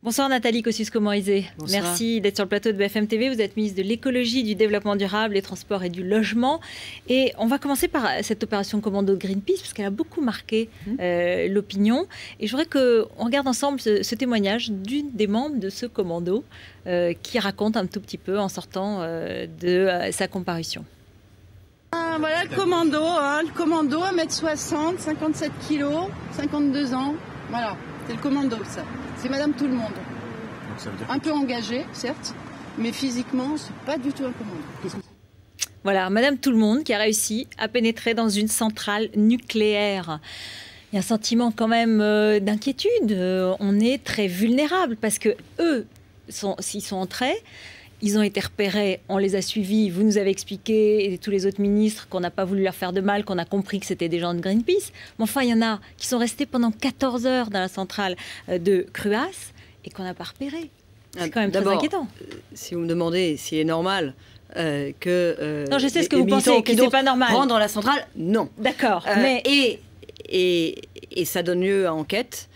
Bonsoir Nathalie Kosciusko-Morizet. Merci d'être sur le plateau de BFM TV. Vous êtes ministre de l'écologie, du développement durable, des transports et du logement. Et on va commencer par cette opération commando de Greenpeace, parce qu'elle a beaucoup marqué l'opinion. Et je voudrais qu'on regarde ensemble ce témoignage d'une des membres de ce commando qui raconte un tout petit peu en sortant de sa comparution. Voilà le commando, 1m60, 57 kilos, 52 ans. Voilà, c'est le commando ça. C'est Madame Tout-le-Monde. Donc ça veut dire un peu engagée, certes, mais physiquement, c'est pas du tout un commando. Voilà, Madame Tout-le-Monde qui a réussi à pénétrer dans une centrale nucléaire. Il y a un sentiment quand même d'inquiétude. On est très vulnérable parce que eux, s'ils sont entrés, ils ont été repérés, on les a suivis, vous nous avez expliqué, et tous les autres ministres, qu'on n'a pas voulu leur faire de mal, qu'on a compris que c'était des gens de Greenpeace. Mais enfin, il y en a qui sont restés pendant 14 heures dans la centrale de Cruas et qu'on n'a pas repéré. C'est quand même très inquiétant. Si vous me demandez s'il est normal que... non, je sais ce que vous pensez, que c'est pas normal. Rentrent dans la centrale, non. D'accord. Et ça donne lieu à enquête.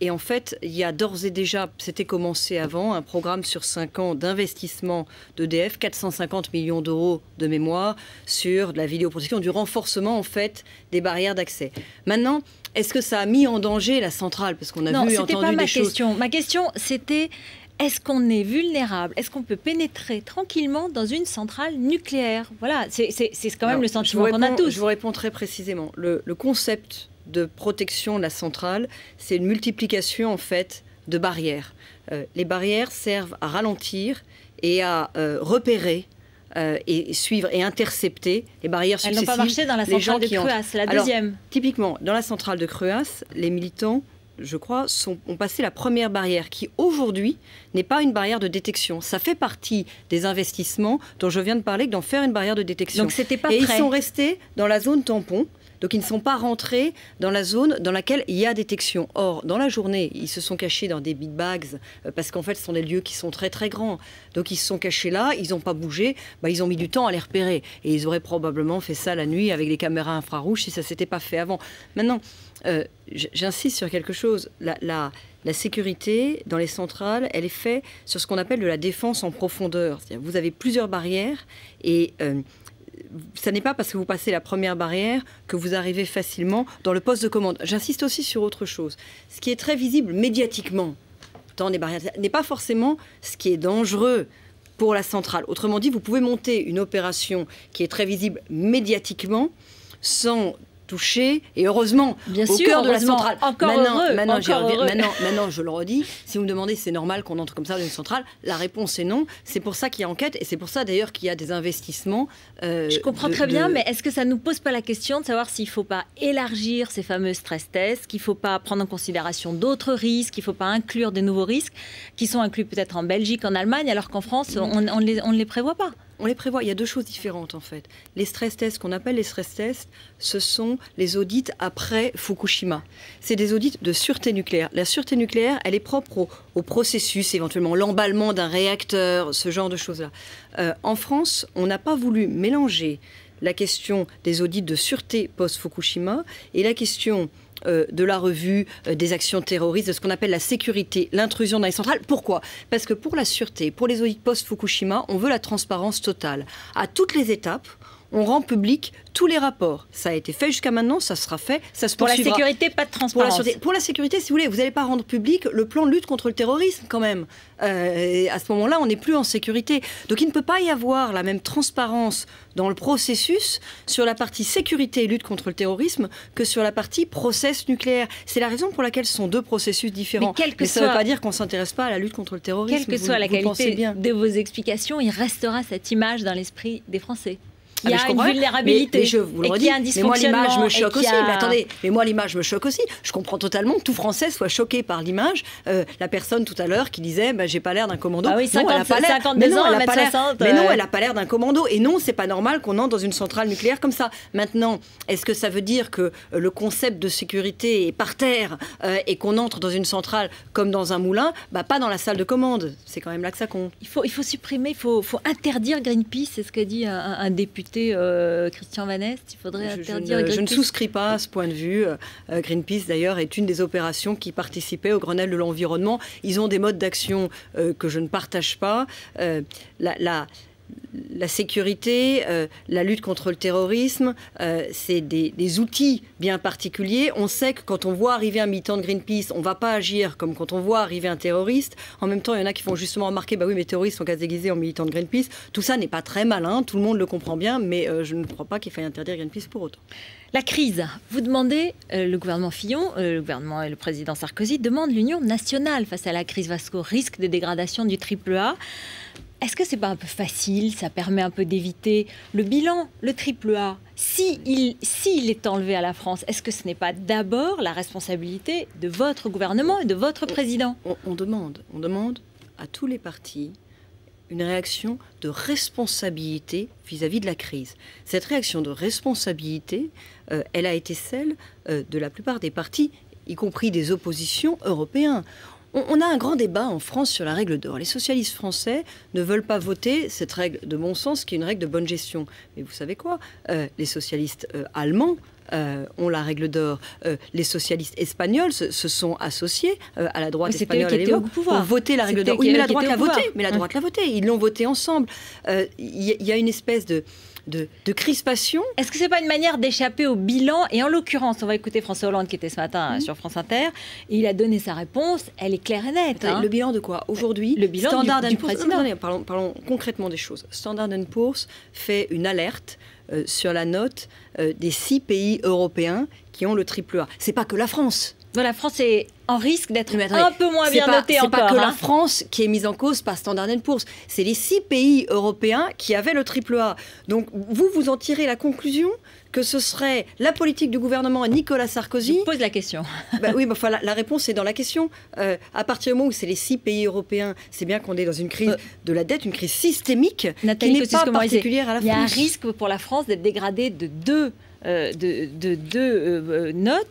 Et en fait, il y a d'ores et déjà, c'était commencé avant, un programme sur 5 ans d'investissement d'EDF, 450 millions d'euros de mémoire, sur de la vidéoprotection, du renforcement en fait des barrières d'accès. Maintenant, est-ce que ça a mis en danger la centrale? Parce qu'on a vu et entendu des choses. Non, ma question, c'était... Est-ce qu'on est vulnérable? Est-ce qu'on peut pénétrer tranquillement dans une centrale nucléaire? Voilà, c'est quand même le sentiment qu'on a tous. Je vous réponds très précisément. Le concept de protection de la centrale, c'est une multiplication en fait de barrières. Les barrières servent à ralentir et à repérer et suivre et intercepter les barrières successives. Elles n'ont pas marché dans la centrale de Cruas, la deuxième. Alors, typiquement, dans la centrale de Cruas, les militants, je crois, ont passé la première barrière qui, aujourd'hui, n'est pas une barrière de détection. Ça fait partie des investissements dont je viens de parler, d'en faire une barrière de détection. Donc, c'était pas prêt. Et ils sont restés dans la zone tampon. Donc, ils ne sont pas rentrés dans la zone dans laquelle il y a détection. Or, dans la journée, ils se sont cachés dans des big bags parce qu'en fait, ce sont des lieux qui sont très, très grands. Donc, ils se sont cachés là, ils n'ont pas bougé. Ils ont mis du temps à les repérer. Et ils auraient probablement fait ça la nuit avec des caméras infrarouges si ça ne s'était pas fait avant. Maintenant, j'insiste sur quelque chose. La sécurité dans les centrales, elle est faite sur ce qu'on appelle de la défense en profondeur. C'est-à-dire, vous avez plusieurs barrières et... ça n'est pas parce que vous passez la première barrière que vous arrivez facilement dans le poste de commande. J'insiste aussi sur autre chose. Ce qui est très visible médiatiquement dans les barrières n'est pas forcément ce qui est dangereux pour la centrale. Autrement dit, vous pouvez monter une opération qui est très visible médiatiquement sans toucher, et heureusement, au cœur de la centrale. Maintenant, je le redis, si vous me demandez si c'est normal qu'on entre comme ça dans une centrale, la réponse est non. C'est pour ça qu'il y a enquête, et c'est pour ça d'ailleurs qu'il y a des investissements. Je comprends très bien, mais est-ce que ça ne nous pose pas la question de savoir s'il ne faut pas élargir ces fameux stress tests, qu'il ne faut pas prendre en considération d'autres risques, qu'il ne faut pas inclure de nouveaux risques, qui sont inclus peut-être en Belgique, en Allemagne, alors qu'en France, on ne les prévoit pas? On les prévoit. Il y a deux choses différentes, en fait. Les stress tests, qu'on appelle les stress tests, ce sont les audits après Fukushima. C'est des audits de sûreté nucléaire. La sûreté nucléaire, elle est propre au processus, éventuellement l'emballement d'un réacteur, ce genre de choses-là. En France, on n'a pas voulu mélanger la question des audits de sûreté post-Fukushima et la question de la revue des actions terroristes, de ce qu'on appelle la sécurité, l'intrusion dans les centrales. Pourquoi? Parce que pour la sûreté, pour les audits post-Fukushima, on veut la transparence totale. À toutes les étapes, on rend public tous les rapports. Ça a été fait jusqu'à maintenant, ça sera fait, ça se poursuivra. Pour la sécurité, pas de transparence. Pour la sécurité, si vous voulez, vous n'allez pas rendre public le plan de lutte contre le terrorisme quand même. À ce moment-là, on n'est plus en sécurité. Donc il ne peut pas y avoir la même transparence dans le processus sur la partie sécurité et lutte contre le terrorisme que sur la partie process nucléaire. C'est la raison pour laquelle ce sont deux processus différents. Mais ça ne veut pas dire qu'on ne s'intéresse pas à la lutte contre le terrorisme. Quelle que soit la qualité de vos explications, il restera cette image dans l'esprit des Français. Il y a une vulnérabilité mais je vous le redis, mais moi l'image me choque aussi. Mais attendez, moi l'image me choque aussi. Je comprends totalement que tout Français soit choqué par l'image. La personne tout à l'heure qui disait j'ai pas l'air d'un commando. Ah oui, 52 ans, 1m60. Mais non, elle a pas l'air d'un commando. Et non, c'est pas normal qu'on entre dans une centrale nucléaire comme ça. Maintenant, est-ce que ça veut dire que le concept de sécurité est par terre et qu'on entre dans une centrale comme dans un moulin? Pas dans la salle de commande. C'est quand même là que ça compte. Il faut supprimer, il faut interdire Greenpeace, c'est ce qu'a dit un député député Christian Vannest, il faudrait interdire Greenpeace. Je ne souscris pas à ce point de vue. Greenpeace, d'ailleurs, est une des opérations qui participait au Grenelle de l'environnement. Ils ont des modes d'action que je ne partage pas. La sécurité, la lutte contre le terrorisme, c'est des outils bien particuliers. On sait que quand on voit arriver un militant de Greenpeace, on ne va pas agir comme quand on voit arriver un terroriste. En même temps, il y en a qui font justement remarquer, bah oui, mais les terroristes sont qu'à se déguiser en militants de Greenpeace. Tout ça n'est pas très malin, tout le monde le comprend bien, mais je ne crois pas qu'il faille interdire Greenpeace pour autant. La crise, vous demandez, le gouvernement Fillon, le gouvernement et le président Sarkozy demandent l'union nationale face à la crise, face au risque de dégradation du AAA. Est-ce que c'est pas un peu facile? Ça permet un peu d'éviter le bilan, le AAA. S'il est enlevé à la France, est-ce que ce n'est pas d'abord la responsabilité de votre gouvernement et de votre président? On demande à tous les partis une réaction de responsabilité vis-à-vis de la crise. Cette réaction de responsabilité, elle a été celle de la plupart des partis, y compris des oppositions européens. On a un grand débat en France sur la règle d'or. Les socialistes français ne veulent pas voter cette règle de bon sens qui est une règle de bonne gestion. Mais vous savez quoi? Les socialistes allemands ont la règle d'or. Les socialistes espagnols se sont associés à la droite espagnole à l'époque pour voter la règle d'or. Oui, mais la droite l'a voté. Mais la droite l'a voté. Ils l'ont voté ensemble. Il y a une espèce de crispation. Est-ce que ce n'est pas une manière d'échapper au bilan? Et en l'occurrence, on va écouter François Hollande qui était ce matin sur France Inter. Et il a donné sa réponse. Elle est claire et nette. Le bilan de quoi? Aujourd'hui, le bilan du président. Parlons concrètement des choses. Standard & Poor's fait une alerte sur la note des 6 pays européens qui ont le AAA. C'est pas que la France. La France est en risque d'être un peu moins bien notée encore. C'est pas que la France qui est mise en cause par Standard & Poor's. C'est les 6 pays européens qui avaient le AAA. Donc vous en tirez la conclusion que ce serait la politique du gouvernement Nicolas Sarkozy. Je pose la question. Oui, la réponse est dans la question. À partir du moment où c'est les 6 pays européens, c'est bien qu'on est dans une crise de la dette, une crise systémique qui n'est pas particulière à la France. Il y a un risque pour la France d'être dégradée de deux notes,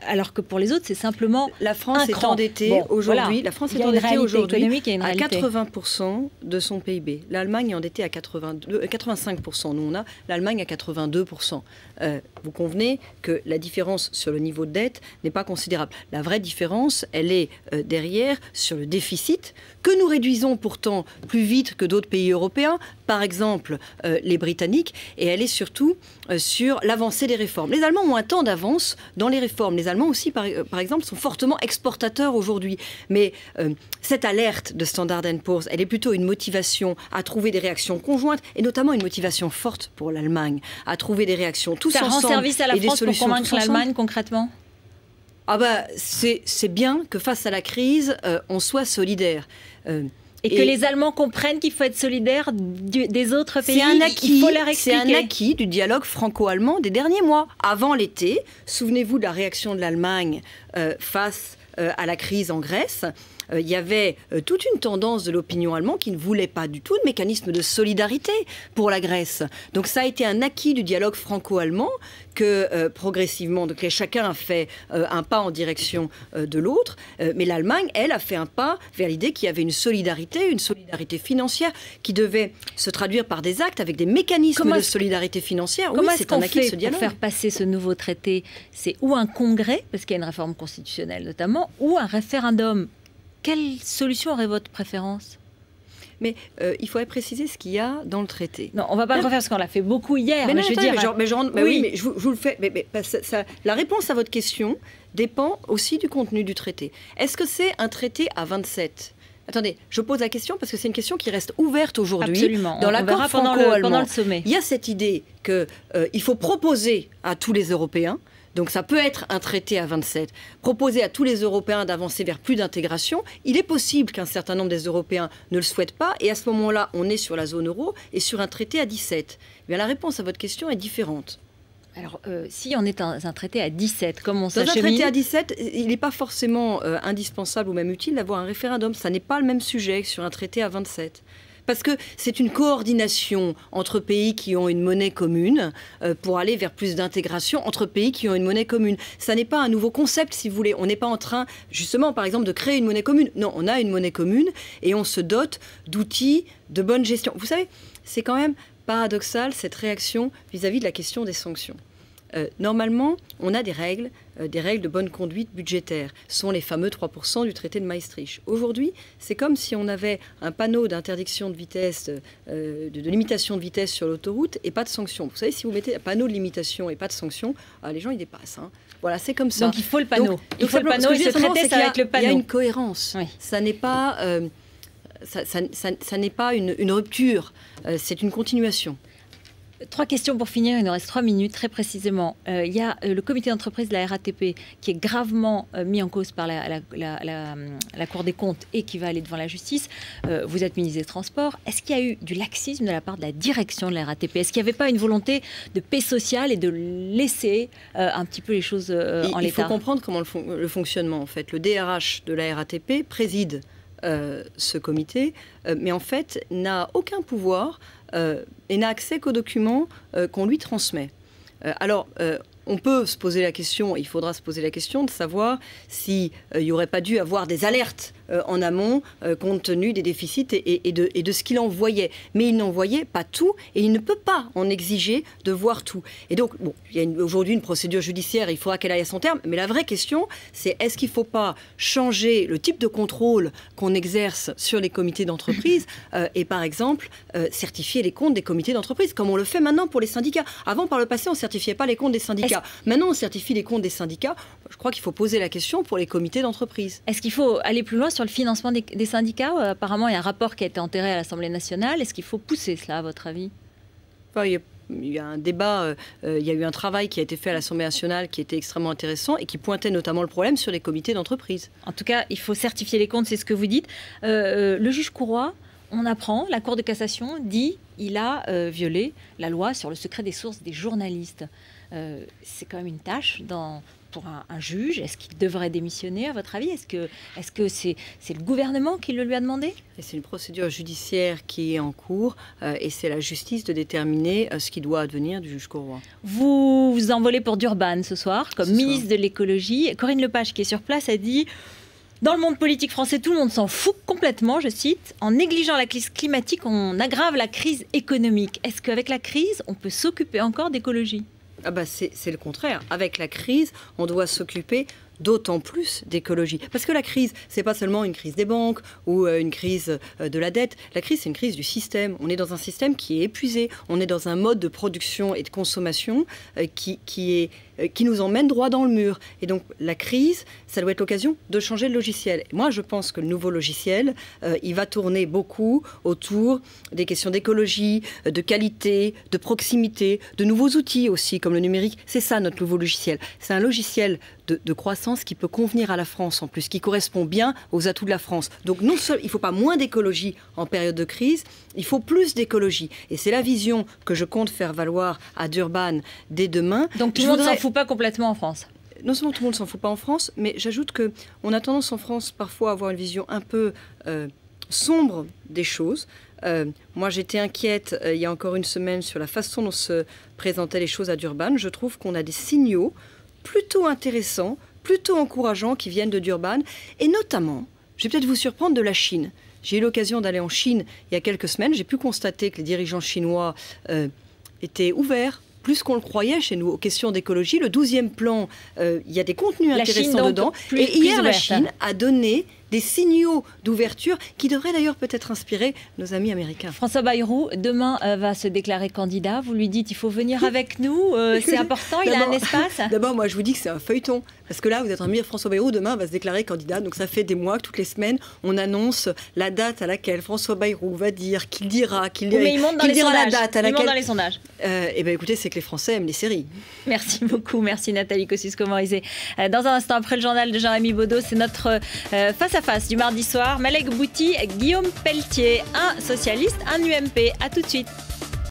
alors que pour les autres, c'est simplement la France est endettée aujourd'hui. La France est endettée aujourd'hui à 80% de son PIB. L'Allemagne est endettée à 85%. Nous, on a l'Allemagne à 82%. Vous convenez que la différence sur le niveau de dette n'est pas considérable. La vraie différence, elle est derrière sur le déficit que nous réduisons pourtant plus vite que d'autres pays européens, par exemple les Britanniques, et elle est surtout sur l'avancée des réformes. Les Allemands ont un temps d'avance dans les réformes. Les Allemands aussi, par exemple, sont fortement exportateurs aujourd'hui. Mais cette alerte de Standard & Poor's, elle est plutôt une motivation à trouver des réactions conjointes, et notamment une motivation forte pour l'Allemagne, à trouver des réactions tous ensemble. Ça rend service à la France pour convaincre l'Allemagne concrètement? C'est bien que face à la crise, on soit solidaire. Et que les Allemands comprennent qu'il faut être solidaire des autres pays. Il faut leur expliquer. C'est un acquis du dialogue franco-allemand des derniers mois. Avant l'été, souvenez-vous de la réaction de l'Allemagne face à la crise en Grèce. Il y avait toute une tendance de l'opinion allemande qui ne voulait pas du tout de mécanisme de solidarité pour la Grèce. Donc ça a été un acquis du dialogue franco-allemand que progressivement, donc chacun a fait un pas en direction de l'autre, mais l'Allemagne, elle, a fait un pas vers l'idée qu'il y avait une solidarité financière qui devait se traduire par des actes avec des mécanismes de solidarité financière. Comment est-ce qu'on fait pour faire passer ce nouveau traité? C'est ou un congrès, parce qu'il y a une réforme constitutionnelle notamment, ou un référendum. Quelle solution aurait votre préférence? Mais il faudrait préciser ce qu'il y a dans le traité. Non, on ne va pas le refaire parce qu'on l'a fait beaucoup hier. Mais je vous le fais. La réponse à votre question dépend aussi du contenu du traité. Est-ce que c'est un traité à 27 ? Attendez, je pose la question parce que c'est une question qui reste ouverte aujourd'hui dans l'accord franco-allemand. Pendant le sommet. Il y a cette idée qu'il faut proposer à tous les Européens. Donc ça peut être un traité à 27, proposer à tous les Européens d'avancer vers plus d'intégration. Il est possible qu'un certain nombre des Européens ne le souhaitent pas, et à ce moment-là, on est sur la zone euro et sur un traité à 17. Eh bien, la réponse à votre question est différente. Alors, si on est dans un traité à 17, comme on s'achemine... Dans un traité à 17, il n'est pas forcément indispensable ou même utile d'avoir un référendum. Ça n'est pas le même sujet que sur un traité à 27. Parce que c'est une coordination entre pays qui ont une monnaie commune pour aller vers plus d'intégration entre pays qui ont une monnaie commune. Ça n'est pas un nouveau concept, si vous voulez. On n'est pas en train, justement, par exemple, de créer une monnaie commune. Non, on a une monnaie commune et on se dote d'outils de bonne gestion. Vous savez, c'est quand même paradoxal cette réaction vis-à-vis de la question des sanctions. Normalement, on a des règles de bonne conduite budgétaire. Ce sont les fameux 3% du traité de Maastricht. Aujourd'hui, c'est comme si on avait un panneau d'interdiction de vitesse, de limitation de vitesse sur l'autoroute et pas de sanctions. Vous savez, si vous mettez un panneau de limitation et pas de sanctions, les gens, ils dépassent. Hein. Voilà, c'est comme ça. Donc il faut le panneau. Donc, il faut le panneau et se traiter ça avec le panneau. Il y a une cohérence. Oui. Ça n'est pas, ça n'est pas une rupture, c'est une continuation. 3 questions pour finir, il nous reste 3 minutes, très précisément. Il y a le comité d'entreprise de la RATP qui est gravement mis en cause par la Cour des comptes et qui va aller devant la justice. Vous êtes ministre des Transports. Est-ce qu'il y a eu du laxisme de la part de la direction de la RATP? Est-ce qu'il n'y avait pas une volonté de paix sociale et de laisser un petit peu les choses en l'état? Il faut comprendre comment le fonctionnement, en fait. Le DRH de la RATP préside ce comité, mais en fait n'a aucun pouvoir et n'a accès qu'aux documents qu'on lui transmet. Alors, on peut se poser la question, il faudra se poser la question de savoir s'il n'y aurait pas dû avoir des alertes en amont compte tenu des déficits et de ce qu'il envoyait. Mais il n'envoyait pas tout et il ne peut pas en exiger de voir tout. Et donc, bon, il y a aujourd'hui une procédure judiciaire, il faudra qu'elle aille à son terme. Mais la vraie question, c'est est-ce qu'il ne faut pas changer le type de contrôle qu'on exerce sur les comités d'entreprise et par exemple certifier les comptes des comités d'entreprise, comme on le fait maintenant pour les syndicats. Avant, par le passé, on ne certifiait pas les comptes des syndicats. Maintenant, on certifie les comptes des syndicats. Je crois qu'il faut poser la question pour les comités d'entreprise. Est-ce qu'il faut aller plus loin sur le financement des syndicats? Apparemment, il y a un rapport qui a été enterré à l'Assemblée nationale. Est-ce qu'il faut pousser cela, à votre avis? Il y a un débat, il y a eu un travail qui a été fait à l'Assemblée nationale qui était extrêmement intéressant et qui pointait notamment le problème sur les comités d'entreprise. En tout cas, il faut certifier les comptes, c'est ce que vous dites. Le juge Courroy, on apprend, la Cour de cassation dit qu'il a violé la loi sur le secret des sources des journalistes. C'est quand même une tâche pour un juge. Est-ce qu'il devrait démissionner, à votre avis? Est-ce que c'est le gouvernement qui le lui a demandé? C'est une procédure judiciaire qui est en cours et c'est la justice de déterminer ce qui doit advenir du juge Courroy. Vous vous envolez pour Durban ce soir, comme ministre de l'écologie. Corinne Lepage, qui est sur place, a dit... Dans le monde politique français, tout le monde s'en fout complètement, je cite. En négligeant la crise climatique, on aggrave la crise économique. Est-ce qu'avec la crise, on peut s'occuper encore d'écologie? C'est le contraire. Avec la crise, on doit s'occuper d'autant plus d'écologie. Parce que la crise, c'est pas seulement une crise des banques ou une crise de la dette. La crise, c'est une crise du système. On est dans un système qui est épuisé. On est dans un mode de production et de consommation qui nous emmène droit dans le mur. Et donc, la crise, ça doit être l'occasion de changer le logiciel. Et moi, je pense que le nouveau logiciel, il va tourner beaucoup autour des questions d'écologie, de qualité, de proximité, de nouveaux outils aussi, comme le numérique. C'est ça, notre nouveau logiciel. C'est un logiciel de croissance qui peut convenir à la France, en plus, qui correspond bien aux atouts de la France. Donc, non seulement, il ne faut pas moins d'écologie en période de crise, il faut plus d'écologie. Et c'est la vision que je compte faire valoir à Durban dès demain. Donc, tout le monde ne s'en fout pas complètement en France? Non seulement tout le monde ne s'en fout pas en France, mais j'ajoute qu'on a tendance en France parfois à avoir une vision un peu sombre des choses. Moi, j'étais inquiète il y a encore une semaine sur la façon dont se présentaient les choses à Durban. Je trouve qu'on a des signaux plutôt intéressants, plutôt encourageants qui viennent de Durban. Et notamment, je vais peut-être vous surprendre, de la Chine. J'ai eu l'occasion d'aller en Chine il y a quelques semaines. J'ai pu constater que les dirigeants chinois étaient ouverts, plus qu'on le croyait chez nous, aux questions d'écologie. Le 12e plan, il y a des contenus intéressants dedans. Et hier, la Chine a donné des signaux d'ouverture qui devraient d'ailleurs peut-être inspirer nos amis américains. François Bayrou, demain, va se déclarer candidat. Vous lui dites, il faut venir avec nous, c'est important, il a un espace. D'abord, moi, je vous dis que c'est un feuilleton. Parce que là, vous êtes en train de dire, François Bayrou, demain, va se déclarer candidat. Donc ça fait des mois que toutes les semaines, on annonce la date à laquelle François Bayrou va dire, qu'il dira, qu'il dira, il monte dans les dira sondages. La date à laquelle... Il monte dans les sondages. Eh bien, écoutez, c'est que les Français aiment les séries. Merci beaucoup. Merci Nathalie Kosciusko-Morizet. Dans un instant, après le journal de Jean-Rémy Baudot, c'est notre face-à-face du mardi soir. Malek Bouti, Guillaume Pelletier, un socialiste, un UMP. À tout de suite.